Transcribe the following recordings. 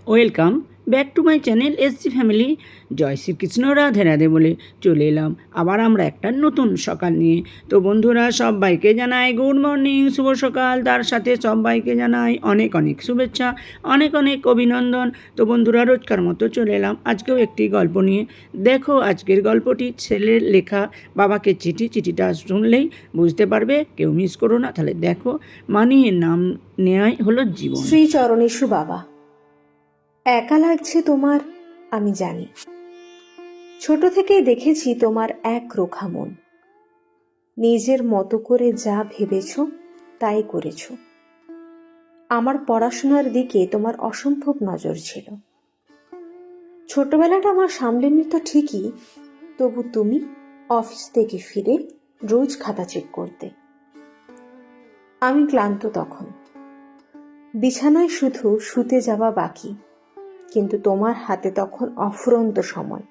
Welcome back to my channel SG family. জয় শ্রীকৃষ্ণ, রাধে রাধে বলে চলে এলাম আবার আমরা একটা নতুন সকাল নিয়ে। তো বন্ধুরা, সবাইকে জানাই গুড মর্নিং, শুভ সকাল। তার সাথে সবাইকে জানাই অনেক অনেক শুভেচ্ছা, অনেক অনেক অভিনন্দন। তো বন্ধুরা, রোজকার মতো চলে এলাম আজকেও একটি গল্প নিয়ে। দেখো, আজকের গল্পটি ছেলের লেখা, বাবাকে চিঠিটা শুনলেই বুঝতে পারবে, কেউ মিস করো না। তাহলে দেখো, মানিয়ে নাম নেওয়াই হলো জীবন। শ্রীচরণেষু বাবা। একা লাগছে তোমার, আমি জানি। ছোট থেকেই দেখেছি তোমার এক রোখা মন। নিজের মতো করে যা ভেবেছ তাই করেছ। আমার পড়াশোনার দিকে তোমার অসম্ভব নজর ছিল। ছোটবেলাটা আমার সামলে নিত ঠিকই, তবু তুমি অফিস থেকে ফিরে রোজ খাতা চেক করতে। আমি ক্লান্ত তখন, বিছানায় শুধু শুতে যাওয়া বাকি, কিন্তু তোমার হাতে তখন অফুরন্ত সময়।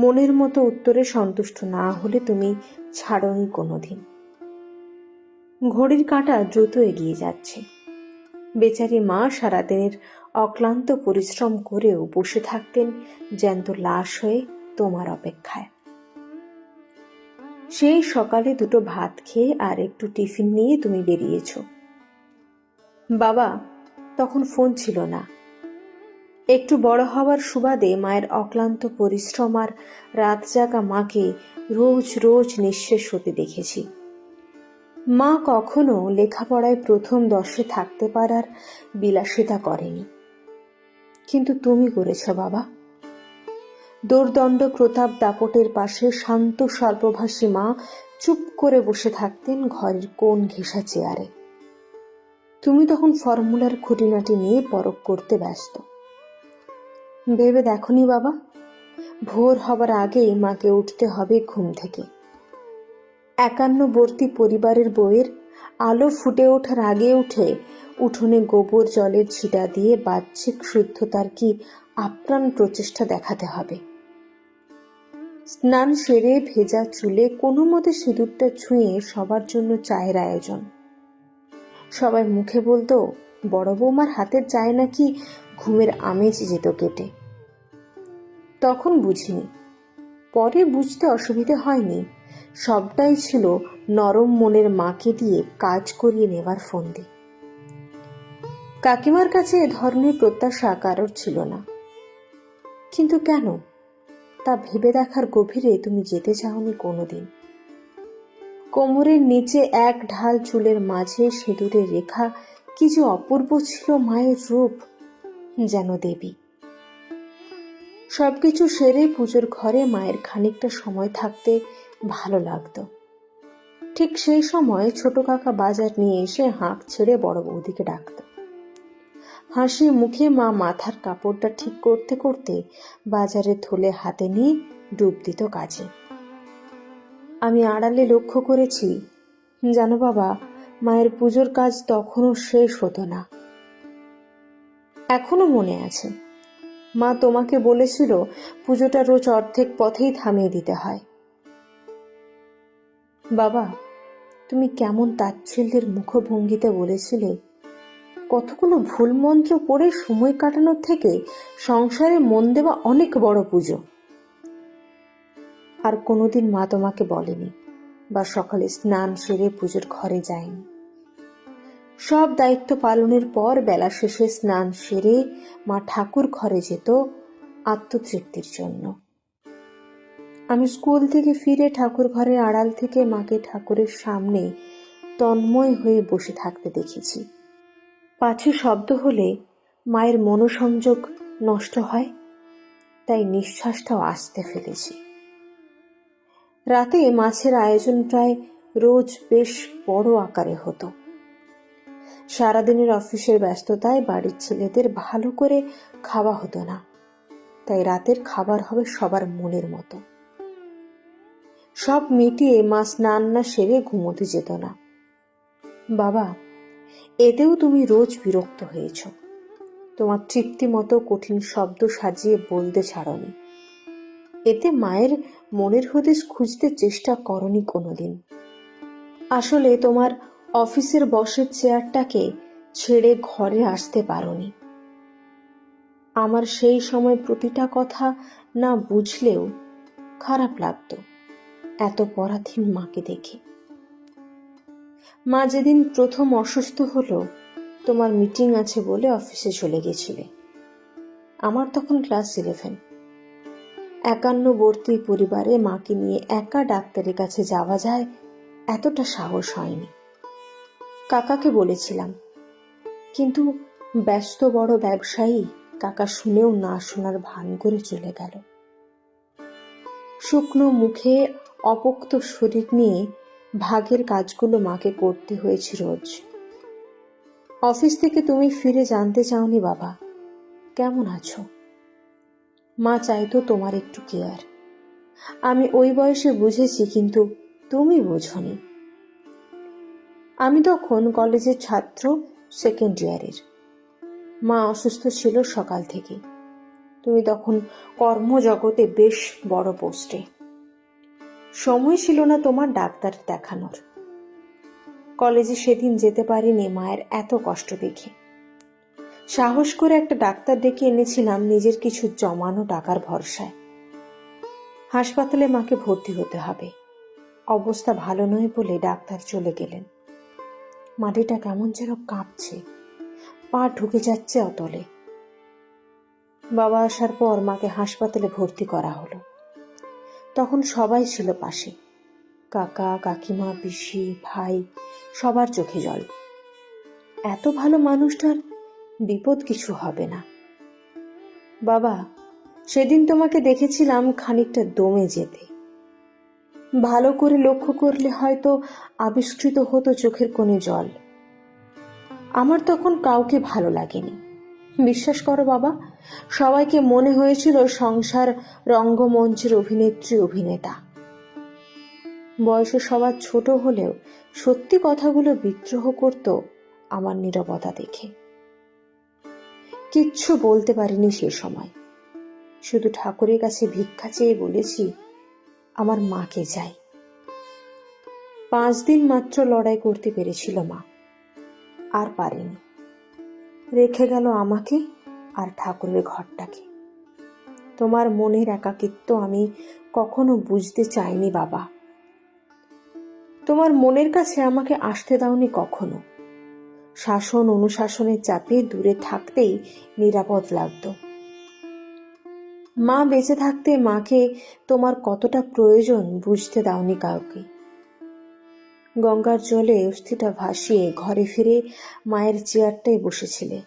মনের মতো উত্তরে সন্তুষ্ট না হলে তুমি ছাড়োনি কোনোদিন। ঘড়ির কাঁটা দ্রুত এগিয়ে যাচ্ছে। বেচারি মা সারাদিনের অক্লান্ত পরিশ্রম করেও বসে থাকতেন জ্যান্ত লাশ হয়ে তোমার অপেক্ষায়। সেই সকালে দুটো ভাত খেয়ে আর একটু টিফিন নিয়ে তুমি বেরিয়েছ। বাবা তখন ফোন ছিল না। একটু বড় হওয়ার সুবাদে মায়ের অক্লান্ত পরিশ্রম আর রাত জাগা মাকে রোজ রোজ নিঃশেষ হতে দেখেছি। মা কখনো লেখাপড়ায় প্রথম 10-এ থাকতে পারার বিলাসিতা করেনি, কিন্তু তুমি করেছ বাবা। দোর্দণ্ড প্রতাপ দাপটের পাশে শান্ত স্বল্পভাষী মা চুপ করে বসে থাকতেন ঘরের কোণ ঘেঁষা চেয়ারে। তুমি তখন ফর্মুলার খুঁটিনাটি নিয়ে পরখ করতে ব্যস্ত। ভেবে দেখনি বাবা, ভোর হবার আগেই মাকে উঠতে হবে ঘুম থেকে। 51বর্তী পরিবারের বউয়ের আলো ফুটে ওঠার আগে উঠে উঠোনে গোবর জলের ছিটা দিয়ে বাহ্যিক শুদ্ধতার কি আপ্রাণ প্রচেষ্টা দেখাতে হবে। স্নান সেরে ভেজা চুলে কোনো মতে সিঁদুরটা ছুঁয়ে সবার জন্য চায়ের আয়োজন। সবাই মুখে বলতো বড় বৌমার হাতের চায় নাকি ঘুমের আমেজ যেত কেটে। তখন বুঝিনি, পরে বুঝতে অসুবিধে হয়নি। সবটাই ছিল নরম মনের মাকে দিয়ে কাজ করিয়ে নেবার ফন্দি। কাকিমার কাছে এ ধরনের প্রত্যাশা কারোর ছিল না, কিন্তু কেন তা ভেবে দেখার গভীরে তুমি যেতে চাওনি কোনোদিন। কোমরের নিচে এক ঢাল চুলের মাঝে সিঁদুরের রেখা কি যে অপূর্ব ছিল মায়ের রূপ, যেন দেবী। সবকিছু সেরে পুজোর ঘরে মায়ের খানিকটা সময় থাকতে ভালো লাগতো। ঠিক সেই সময় ছোট কাকা বাজার নিয়ে এসে হাঁক ছেড়ে বড় বৌদিকে ডাকত। হাসি মুখে মা মাথার কাপড়টা ঠিক করতে করতে বাজারে থলে হাতে নিয়ে ডুব দিত কাজে। আমি আড়ালে লক্ষ্য করেছি, জানো বাবা, মায়ের পুজোর কাজ তখনও শেষ হতো না। এখনো মনে আছে, মা তোমাকে বলেছিল পুজোটা রোজ অর্ধেক পথেই থামিয়ে দিতে হয়। বাবা, তুমি কেমন তাচ্ছিল্যের মুখভঙ্গিতে বলেছিলে, কতগুলো ভুল মন্ত্র পড়ে সময় কাটানোর থেকে সংসারে মন দেওয়া অনেক বড় পুজো। আর কোনোদিন মা তোমাকে বলেনি বা সকালে স্নান সেরে পুজোর ঘরে যায়নি। সব দায়িত্ব পালনের পর বেলা শেষে স্নান সেরে মা ঠাকুর ঘরে যেত আত্মতৃপ্তির জন্য। আমি স্কুল থেকে ফিরে ঠাকুর ঘরের আড়াল থেকে মাকে ঠাকুরের সামনে তন্ময় হয়ে বসে থাকতে দেখেছি। পাছে শব্দ হলে মায়ের মনোসংযোগ নষ্ট হয়, তাই নিঃশ্বাসটাও আস্তে ফেলেছি। রাতে মাছের আয়োজন প্রায় রোজ বেশ বড় আকারে হতো। সারাদিনের অফিসের ব্যস্ততায় বাড়ির ছেলেদের ভালো করে খাওয়া হতো না, তাই রাতের খাবার হবে সবার মনের মতো। সব মিটিয়ে মা স্নান না সেরে ঘুমোতে যেত না। বাবা, এতেও তুমি রোজ বিরক্ত হয়েছ। তোমার তৃপ্তি মতো কঠিন শব্দ সাজিয়ে বলতে ছাড়নি। এতে মায়ের মনের হদিশ খুঁজতে চেষ্টা করনি কোনোদিন। আসলে তোমার অফিসের বসের চেয়ারটাকে ছেড়ে ঘরে আসতে পারোনি। আমার সেই সময় প্রতিটা কথা না বুঝলেও খারাপ লাগতো এত পরাধীন মাকে দেখে। মা যেদিন প্রথম অসুস্থ হলো, তোমার মিটিং আছে বলে অফিসে চলে গেছিলে। আমার তখন ক্লাস 11। একান্নবর্তী পরিবারে মাকে নিয়ে একা ডাক্তারের কাছে যাওয়া যায় এতটা সাহস হয়নি। কাকাকে বলেছিলাম, কিন্তু ব্যস্ত বড় ব্যবসায়ী কাকা শুনেও না শোনার ভান করে চলে গেল। শুকনো মুখে অপোক্ত শরীর নিয়ে ভাগের কাজগুলো মাকে করতে হয়েছে রোজ। অফিস থেকে তুমি ফিরে জানতে চাওনি বাবা কেমন আছো। মা চাইতো তোমার একটু কেয়ার। আমি ওই বয়সে বুঝেছি, কিন্তু তুমি বোঝনি। আমি তখন কলেজের ছাত্র, সেকেন্ড ইয়ারের। মা অসুস্থ ছিল সকাল থেকে। তুমি তখন কর্মজগতে বেশ বড় পোস্টে। সময় ছিল না তোমার ডাক্তার দেখানোর। কলেজে সেদিন যেতে পারিনি মায়ের এত কষ্ট দেখে। সাহস করে একটা ডাক্তার ডেকে এনেছিলাম নিজের কিছু জমানো টাকার ভরসায়। হাসপাতালে মাকে ভর্তি হতে হবে। অবস্থা ভালো নয় বলে ডাক্তার চলে গেলেন। মাটিটা কেমন যেন কাঁপছে, পা ঢুকে যাচ্ছে অতলে। বাবা আসার পর মাকে হাসপাতালে ভর্তি করা হলো। তখন সবাই ছিল পাশে, কাকা, কাকিমা, পিসি, ভাই, সবার চোখে জল। এত ভালো মানুষটার বিপদ কিছু হবে না। বাবা, সেদিন তোমাকে দেখেছিলাম খানিকটা দমে যেতে। ভালো করে লক্ষ্য করলে হয়তো আবিষ্কৃত হতো চোখের কোণে জল। আমার তখন কাউকে ভালো লাগেনি। বিশ্বাস করো বাবা, সবাইকে মনে হয়েছিল সংসার রঙ্গমঞ্চের অভিনেত্রী, অভিনেতা। বয়সে সবার ছোট হলেও সত্যি কথাগুলো বিদ্রোহ করত আমার নীরবতা দেখে। কিচ্ছু বলতে পারিনি সে সময়। শুধু ঠাকুরের কাছে ভিক্ষা চেয়ে বলেছি, আমার মাকে চাই। 5 দিন মাত্র লড়াই করতে পেরেছিল মা, আর পারেনি। রেখে গেল আমাকে আর ঠাকুরের ঘরটাকে। তোমার মনের একাকিত্ব আমি কখনো বুঝতে চাইনি বাবা। তোমার মনের কাছে আমাকে আসতে দাওনি কখনো। শাসন অনুশাসনের চাপে দূরে থাকতেই নিরাপদ লাগতো। মা বেঁচে থাকতে মাকে তোমার কতটা প্রয়োজন বুঝতে দাওনি কাউকে। গঙ্গার জলে অস্থিটা ভাসিয়ে ঘরে ফিরে মায়ের চেয়ারটায় বসেছিলে।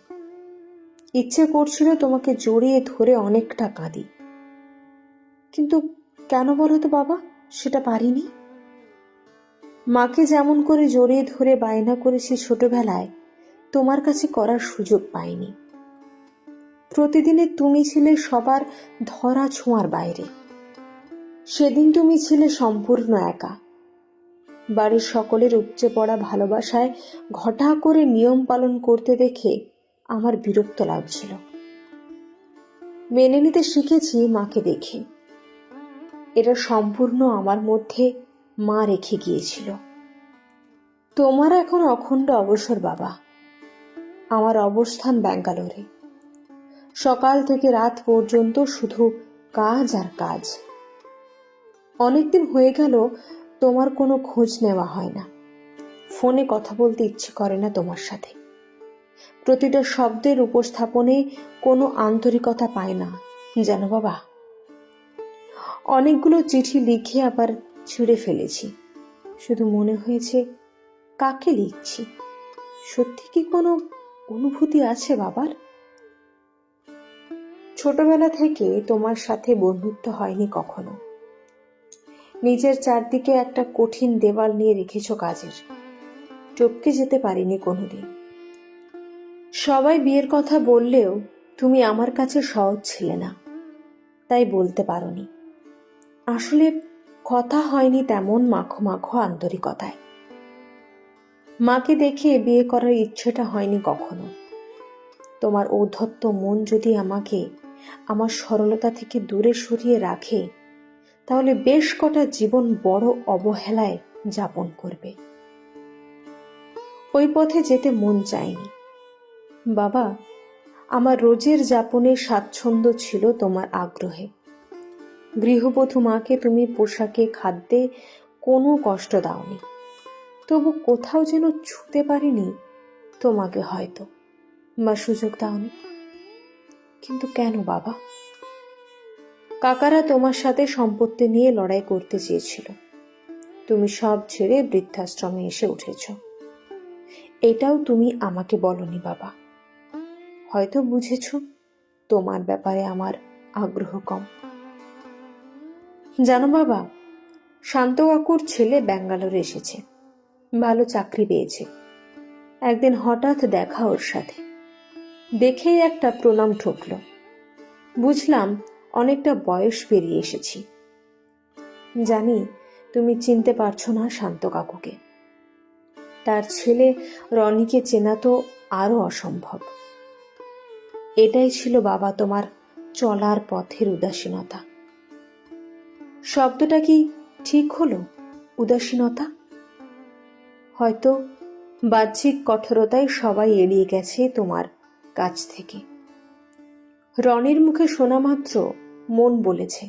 ইচ্ছে করছিল তোমাকে জড়িয়ে ধরে অনেকটা কাঁদি, কিন্তু কেন বলো তো বাবা, সেটা পারিনি। মাকে যেমন করে জড়িয়ে ধরে বায়না করেছি ছোটবেলায়, তোমার কাছে করার সুযোগ পাইনি। প্রতিদিনে তুমি ছিলে সবার ধরা ছোঁয়ার বাইরে। সেদিন তুমি ছিলে সম্পূর্ণ একা। বাড়ির সকলের উপচে পড়া ভালোবাসায় ঘটা করে নিয়ম পালন করতে দেখে আমার বিরক্ত লাগছিল। মেনে নিতে শিখেছি মাকে দেখে। এটা সম্পূর্ণ আমার মধ্যে মা রেখে গিয়েছিল। তোমার এখন অখণ্ড অবসর বাবা। আমার অবস্থান ব্যাঙ্গালোরে। সকাল থেকে রাত পর্যন্ত শুধু কাজ আর কাজ। অনেকদিন হয়ে গেল তোমার কোনো খোঁজ নেওয়া হয় না। ফোনে কথা বলতে ইচ্ছে করে না তোমার সাথে। প্রতিটা শব্দের উপস্থাপনে কোনো আন্তরিকতা পায় না, জানো বাবা। অনেকগুলো চিঠি লিখে আবার ছিঁড়ে ফেলেছি। শুধু মনে হয়েছে, কাকে লিখছি? সত্যি কি কোনো অনুভূতি আছে বাবার? ছোটবেলা থেকে তোমার সাথে বন্ধুত্ব হয়নি কখনো। নিজের চারদিকে একটা কঠিন দেওয়াল নিয়ে রেখেছ কাজের। টপকে যেতে পারিনি কোনোদিন। সবাই বিয়ের কথা বললেও তুমি আমার কাছে সহজ ছিলে না, তাই বলতে পারোনি। আসলে কথা হয়নি তেমন মাখো মাখো আন্তরিকতায়। মাকে দেখে বিয়ে করার ইচ্ছেটা হয়নি কখনো। তোমার ঔদ্ধত্য মন যদি আমাকে আমার সরলতা থেকে দূরে সরিয়ে রাখে, তাহলে বেশ কটা জীবন বড় অবহেলায় যাপন করবে। ওই পথে যেতে মন চায়নি বাবা। আমার রোজের যাপনের স্বাচ্ছন্দ্য ছিল তোমার আগ্রহে। গৃহবধূ মাকে তুমি পোশাকে, খাদ্যে কোনো কষ্ট দাওনি, তবু কোথাও যেন ছুতে পারিনি তোমাকে, হয়তো বা সুযোগ দাওনি। কিন্তু কেন বাবা? কাকারা তোমার সাথে সম্পত্তি নিয়ে লড়াই করতে চেয়েছিল, তুমি সব ছেড়ে বৃদ্ধাশ্রমে এসে উঠেছ। এটাও তুমি আমাকে বলনি বাবা। হয়তো বুঝেছ তোমার ব্যাপারে আমার আগ্রহ কম। জানো বাবা, শান্ত কাকুর ছেলে ব্যাঙ্গালোরে এসেছে, ভালো চাকরি পেয়েছে। একদিন হঠাৎ দেখা ওর সাথে, দেখেই একটা প্রণাম ঠুকল। বুঝলাম অনেকটা বয়স পেরিয়ে এসেছি। জানি তুমি চিনতে পারছো না শান্ত কাকুকে। তার ছেলে রনিকে চেনা তো আরো অসম্ভব। এটাই ছিল বাবা তোমার চলার পথের উদাসীনতা। শব্দটা কি ঠিক হলো, উদাসীনতা? হয়তো বাহ্যিক কঠোরতায় সবাই এড়িয়ে গেছে তোমার কাছ থেকে। রনির মুখে শোনা মাত্র মন বলেছে,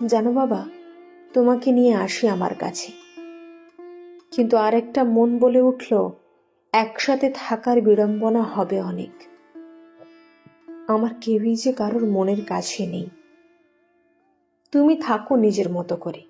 জানো বাবা, তোমাকে নিয়ে আসি আমার কাছে। কিন্তু আরেকটা মন বলে উঠল, একসাথে থাকার বিড়ম্বনা হবে অনেক। আমার কেউই যে কারোর মনের কাছে নেই। তুমি থাকো নিজের মতো করে।